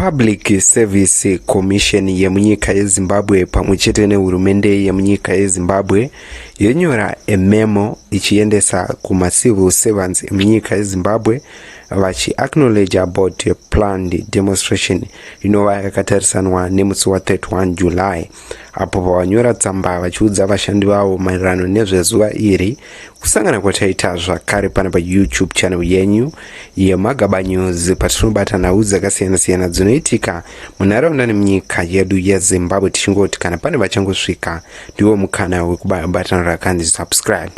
Public Service Commission yemunyika yeZimbabwe pamwechete nehurumende yemunyika yeZimbabwe yonyora memo ichiendesa kuma civil servants emunyika yeZimbabwe vachi acknowledge about a planned demonstration inova yakatarisanwa nemusi wa 31 July apo vanyora tsamba vachiudza vashandi vavo maererano nezvezuva iri kusangana kwataita zvakare pana pa YouTube channel yenyu yeMnangagwa News patinobata nhau dzakasiyana-siyana dzinoitika munharaunda nemunyika yedu yeZimbabwe tichingoti kana pane vachangosvika ndiwo mukana wekubatana rakanzi subscribe.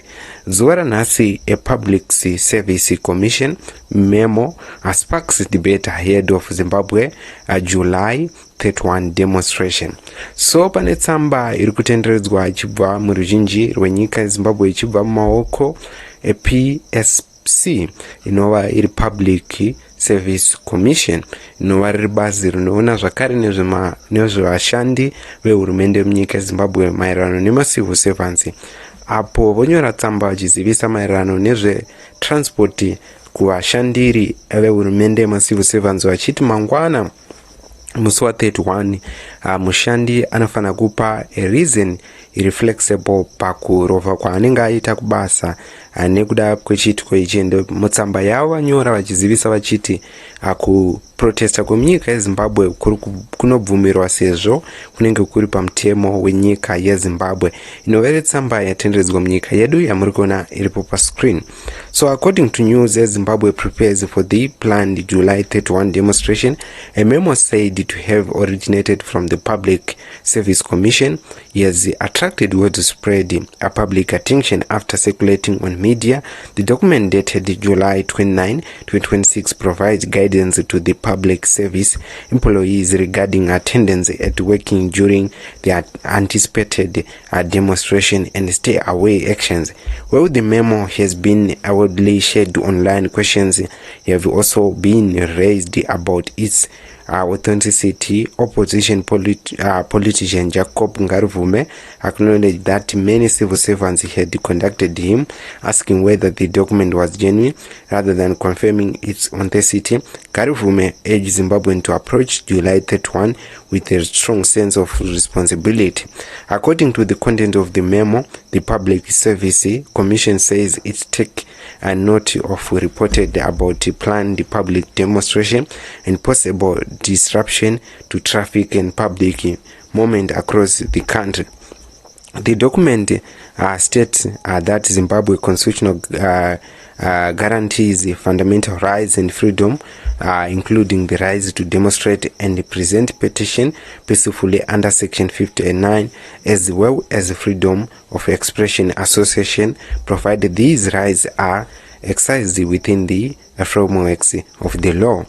Zuva ranhasi a Public Service Commission memo sparks debate ahead of Zimbabwe July 31 demonstration. So pane tsamba iri kutenderedzwa ichibva muruzhinji rwenyika yeZimbabwe ichibva mumaoko PSC inova iri Public Service Commission inova riri bazi rinoona zvakare nezvevashandi vehurumende munyika yeZimbabwe maererano nemacivil servants. Apo vonyora tsamba vachizivisa maererano nezvetransport kuvashandiri vehurumende macivil servants vachiti mangwana musi wa 31 mushandi anofanira kupa a reason iri flexible pakurova kwaanenge aita kubasa nekuda kwechitiko ichi. Mutsamba yavo vanyora vachizivisa vachiti kuprotesta kwemunyika yeZimbabwe kunobvumirwa sezvo kunenge kuri pamutemo wenyika yeZimbabwe. Inovere tsamba yatenderedzwa munyika yedu yamuri kuona iripo pascreen. So according to news, Zimbabwe prepares for the planned July 31 demonstration. A memo said to have originated from the Public Service Commission has attracted widespread public attention after circulating on media. The document dated July 29, 2026 provides guidance to the public service employees regarding attendance at working during the anticipated demonstration and stay away actions. While the memo has been widely shared online, questions have also been raised about its authenticity. Opposition politician Jacob Ngaruvume acknowledged that many civil servants had contacted him asking whether the document was genuine rather than confirming its authenticity. Ngaruvume urged Zimbabweans to approach July 31 with a strong sense of responsibility. According to the content of the memo, the Public Service Commission says it take a note of reported about planned public demonstration and possible disruption to traffic and public movement across the country. The document states that Zimbabwe constitutional guarantees fundamental rights and freedom, including the right to demonstrate and present petition peacefully under Section 59, as well as freedom of expression association, provided these rights are exercised within the frameworks of the law.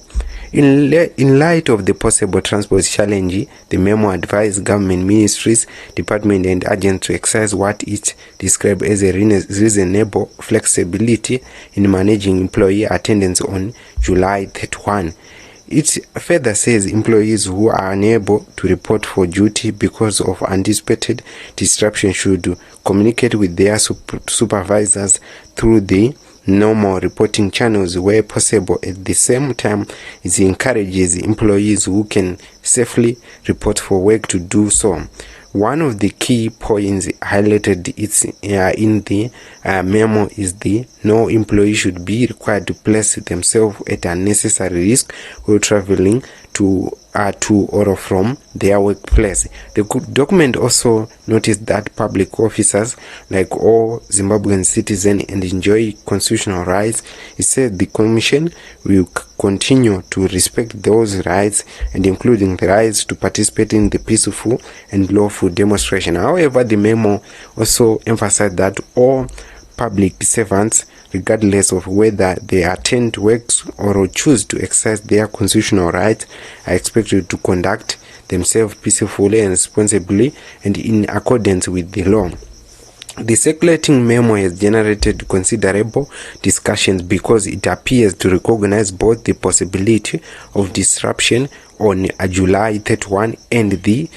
In light of the possible transport challenge, the memo advised government ministries, departments and agents to exercise what it described as a reasonable flexibility in managing employee attendance on July 31. It further says employees who are unable to report for duty because of anticipated disruption should communicate with their supervisors through the normal reporting channels where possible. At the same time, it encourages employees who can safely report for work to do so. One of the key points highlighted in the memo is the no employee should be required to place themselves at unnecessary risk while traveling to or from their workplace. The document also noticed that public officers, like all Zimbabwean citizens, and enjoy constitutional rights. It said the Commission will continue to respect those rights, and including the rights to participate in the peaceful and lawful demonstration. However, the memo also emphasized that all public servants, regardless of whether they attend works or choose to exercise their constitutional rights, are expected to conduct themselves peacefully and responsibly and in accordance with the law. The circulating memo has generated considerable discussions because it appears to recognize both the possibility of disruption on July 31 and the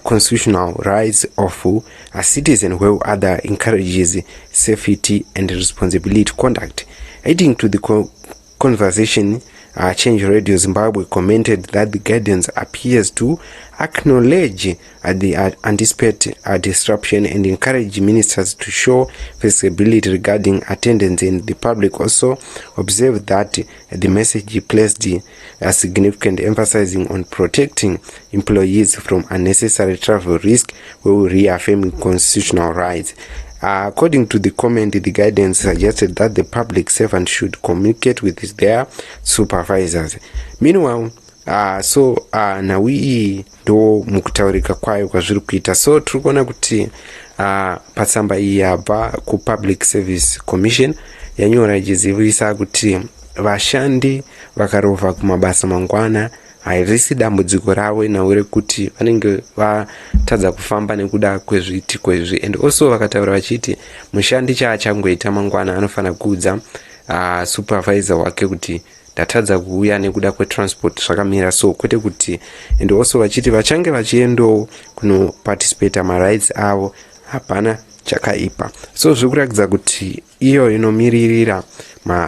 constitutional rights of a citizen, while other encourages safety and responsibility conduct. Adding to the conversation, Change Radio Zimbabwe commented that the guidance appears to acknowledge the anticipate disruption and encourage ministers to show flexibility regarding attendance, and the public also observed that the message placed a significant emphasizing on protecting employees from unnecessary travel risk while reaffirming constitutional rights. According to the comment, the guidance suggested that the public servant should communicate with their supervisors. Meanwhile, nawi ndo mukutaurika kwayo kwazviri kuita. So tiri kuona kuti patsamba iyi yabva ku-Public Service Commission yanyora ichizivisa kuti vashandi vakarova kumabasa mangwana hairisi dambudziko ravo nawo rekuti vanenge vatadza kufamba nekuda kwezviitiko izvi, and also vakataura vachiti mushandi chaachangoita mangwana anofana kuudza supervisor wake kuti ndatadza kuuya nekuda kwetransport zvakamira so, kwete kuti, and also vachiti vachange vachiendawo kunoparticipata marights avo hapana chakaipa. So zvikuratidza kuti iyo inomiririra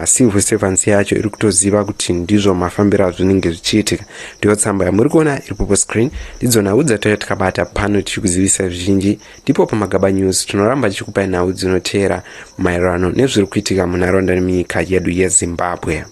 civil servants yacho iri kutoziva kuti ndizvo mafambiro azvinenge zvichiitika. Ndiyo tsamba yamuri kuona iripo pascreen, ndidzo nhau dzatauya takabata pano tichikuzivisa zvizhinji. Ndipo paMagaba News tinoramba tichikupai nhau dzinoteera maererano nezviri kuitika munharaunda nemunyika yedu yeZimbabwe.